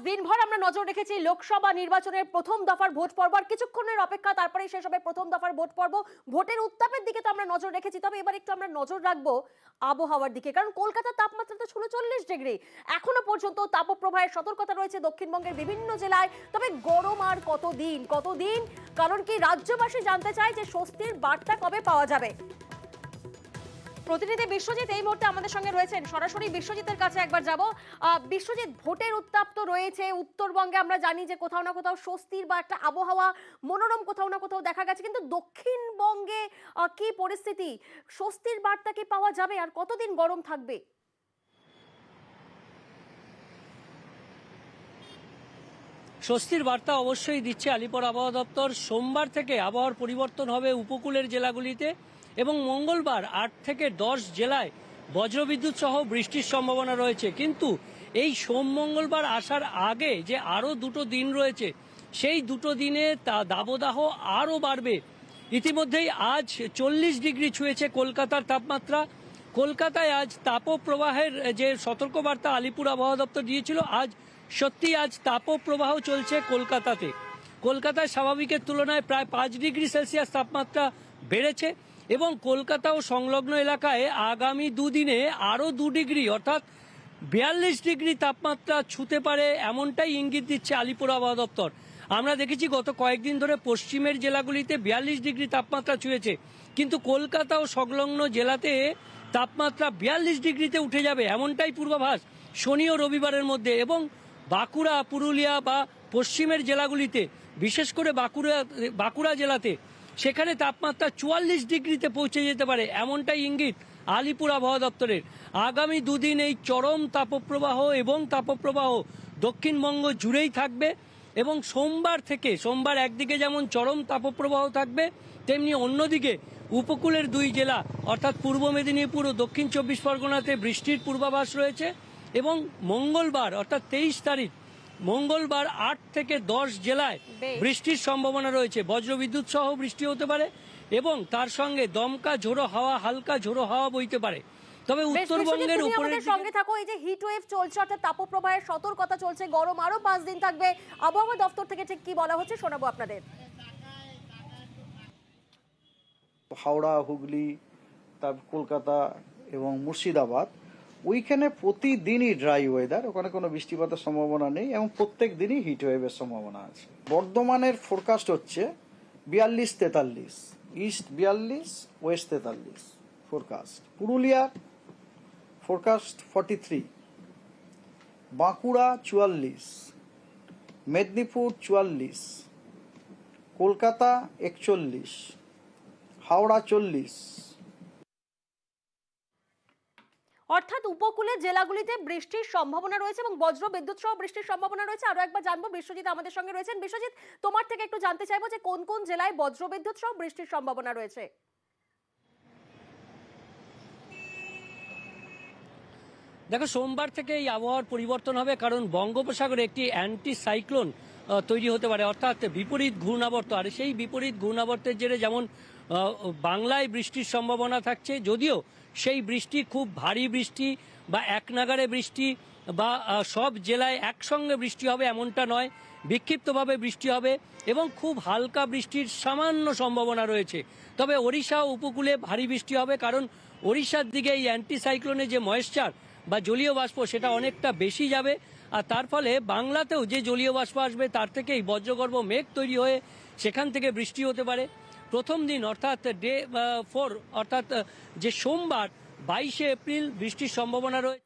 দিনভর আমরা নজর রেখেছি লোকসভা নির্বাচনের প্রথম দফার ভোট পর্ব, আর কিছুক্ষণের অপেক্ষা তারপরেই শেষ হবে প্রথম দফার ভোট পর্ব। ভোটের উত্তাপের দিকে তো আমরা নজর রেখেছি, তবে এবার একটু আমরা নজর রাখবো আবহাওয়ার দিকে, কারণ কলকাতার তাপমাত্রা তো ৪৬ ডিগ্রি। এখনো পর্যন্ত তাপপ্রবাহের সতর্কতা রয়েছে দক্ষিণবঙ্গের বিভিন্ন জেলায়। তবে গরম আর কতদিন, কারণ কি রাজ্যবাসী জানতে চায় যে স্বস্তির বার্তা কবে পাওয়া যাবে। প্রতিনিধি বিশ্বজিৎ এই মুহূর্তে আমাদের সঙ্গে রয়েছেন, সরাসরি বিশ্বজিতের কাছে একবার যাব। বিশ্বজিৎ, ভোটের উত্তাপ তো রয়েছে উত্তরবঙ্গে, আমরা জানি যে কোথাও না কোথাও স্বস্তির বা একটা আবহাওয়া মনোরম কোথাও না কোথাও দেখা গেছে, কিন্তু দক্ষিণবঙ্গে কি পরিস্থিতি? স্বস্তির বার্তা কি পাওয়া যাবে আর কতদিন গরম থাকবে? স্বস্তির বার্তা অবশ্যই দিচ্ছে আলিপুর আবহাওয়া দপ্তর। সোমবার থেকে আবহাওয়ার পরিবর্তন হবে উপকূলের জেলাগুলিতে এবং মঙ্গলবার 8 থেকে 10 জেলায় বজ্রবিদ্যুৎ সহ বৃষ্টির সম্ভাবনা রয়েছে। কিন্তু এই সোম মঙ্গলবার আসার আগে যে আরও দুটো দিন রয়েছে, সেই দুটো দিনে দাবদাহ আরও বাড়বে। ইতিমধ্যেই আজ 40 ডিগ্রি ছুঁয়েছে কলকাতার তাপমাত্রা। কলকাতায় আজ তাপপ্রবাহের যে সতর্কবার্তা আলিপুর আবহাওয়া দপ্তর দিয়েছিল, সত্যি আজ তাপপ্রবাহ চলছে কলকাতাতে। কলকাতায় স্বাভাবিকের তুলনায় প্রায় 5 ডিগ্রি সেলসিয়াস তাপমাত্রা বেড়েছে এবং কলকাতা ও সংলগ্ন এলাকায় আগামী দুদিনে আরও 2 ডিগ্রি অর্থাৎ 42 ডিগ্রি তাপমাত্রা ছুঁতে পারে, এমনটাই ইঙ্গিত দিচ্ছে আলিপুর আবহাওয়া দপ্তর। আমরা দেখেছি গত কয়েকদিন ধরে পশ্চিমের জেলাগুলিতে 42 ডিগ্রি তাপমাত্রা ছুঁয়েছে, কিন্তু কলকাতা ও সংলগ্ন জেলাতে তাপমাত্রা 42 ডিগ্রিতে উঠে যাবে, এমনটাই পূর্বাভাস শনি ও রবিবারের মধ্যে। এবং বাঁকুড়া, পুরুলিয়া বা পশ্চিমের জেলাগুলিতে, বিশেষ করে বাঁকুড়া জেলাতে, সেখানে তাপমাত্রা 44 ডিগ্রিতে পৌঁছে যেতে পারে, এমনটাই ইঙ্গিত আলিপুর আবহাওয়া দপ্তরের। আগামী দুদিন এই চরম তাপপ্রবাহ দক্ষিণবঙ্গ জুড়েই থাকবে এবং সোমবার একদিকে যেমন চরম তাপপ্রবাহ থাকবে, তেমনি অন্যদিকে উপকূলের 2 জেলা অর্থাৎ পূর্ব মেদিনীপুর ও দক্ষিণ 24 পরগনাতে বৃষ্টির পূর্বাভাস রয়েছে। এবং মঙ্গলবার অর্থাৎ 23 তারিখ মঙ্গলবার 8 থেকে 10 জেলায় বৃষ্টির সম্ভাবনা রয়েছে। বজ্রবিদ্যুৎ সহ বৃষ্টি হতে পারে এবং তার সঙ্গে দমকা ঝোড়ো হাওয়া, হালকা ঝোড়ো হাওয়া বইতে পারে। তবে উত্তরবঙ্গের উপরের সঙ্গে থাকো, এই যে হিট ওয়েভ চলছে অর্থাৎ তাপপ্রবাহের সতর্কতা চলছে, গরম আরো 5 দিন থাকবে, আবহাওয়া দপ্তর থেকে ঠিক কি বলা হচ্ছে শোনাবো আপনাদের। হাওড়া, হুগলি, তারপর কলকাতা এবং মুর্শিদাবাদ, ওইখানে প্রতিদিনই ড্রাই ওয়েদার, ওখানে কোনো বৃষ্টিপাতের সম্ভাবনা নেই এবং প্রত্যেক দিনই হিট ওয়েভের সম্ভাবনা আছে। বর্ধমানের ফোরকাস্ট হচ্ছে 42-43, ইস্ট 42, ওয়েস্ট 43 ফোরকাস্ট। পুরুলিয়ার ফোরকাস্ট 43, বাঁকুড়া 44, মেদিনীপুর 44, কলকাতা 41, হাওড়া 40। অর্থাৎ উপকূলের জেলাগুলিতে বৃষ্টির সম্ভাবনা রয়েছে এবং বজ্র বিদ্যুৎ সহ বৃষ্টির সম্ভাবনা রয়েছে। আরো একবার জানবো, বিশ্বজিৎ আমাদের সঙ্গে রয়েছেন। বিশ্বজিৎ, তোমার থেকে একটু জানতে চাইবো যে কোন কোন জেলায় বজ্র বিদ্যুৎ সহ বৃষ্টির সম্ভাবনা রয়েছে। দেখো, সোমবার থেকে এই আবহাওয়ার পরিবর্তন হবে, কারণ বঙ্গোপসাগরে একটি অ্যান্টি সাইক্লোন তৈরি হতে পারে, অর্থাৎ বিপরীত ঘূর্ণাবর্ত। আর সেই বিপরীত ঘূর্ণাবর্তের জেরে যেমন বাংলায় বৃষ্টির সম্ভাবনা থাকছে, যদিও সেই বৃষ্টি খুব ভারী বৃষ্টি বা এক নাগাড়ে বৃষ্টি বা সব জেলায় একসঙ্গে বৃষ্টি হবে এমনটা নয়, বিক্ষিপ্তভাবে বৃষ্টি হবে এবং খুব হালকা বৃষ্টির সামান্য সম্ভাবনা রয়েছে। তবে ওড়িশা উপকূলে ভারী বৃষ্টি হবে, কারণ ওড়িশার দিকে এই অ্যান্টি সাইক্লোনের যে ময়েশ্চার বা জলীয় বাষ্প, সেটা অনেকটা বেশি যাবে। আর তার ফলে বাংলাতেও যে জলীয় বাষ্প আসবে, তার থেকেই বজ্রগর্ভ মেঘ তৈরি হয়ে সেখান থেকে বৃষ্টি হতে পারে। প্রথম দিন অর্থাৎ ডে 4 অর্থাৎ যে সোমবার 22শে এপ্রিল বৃষ্টির সম্ভাবনা রয়েছে।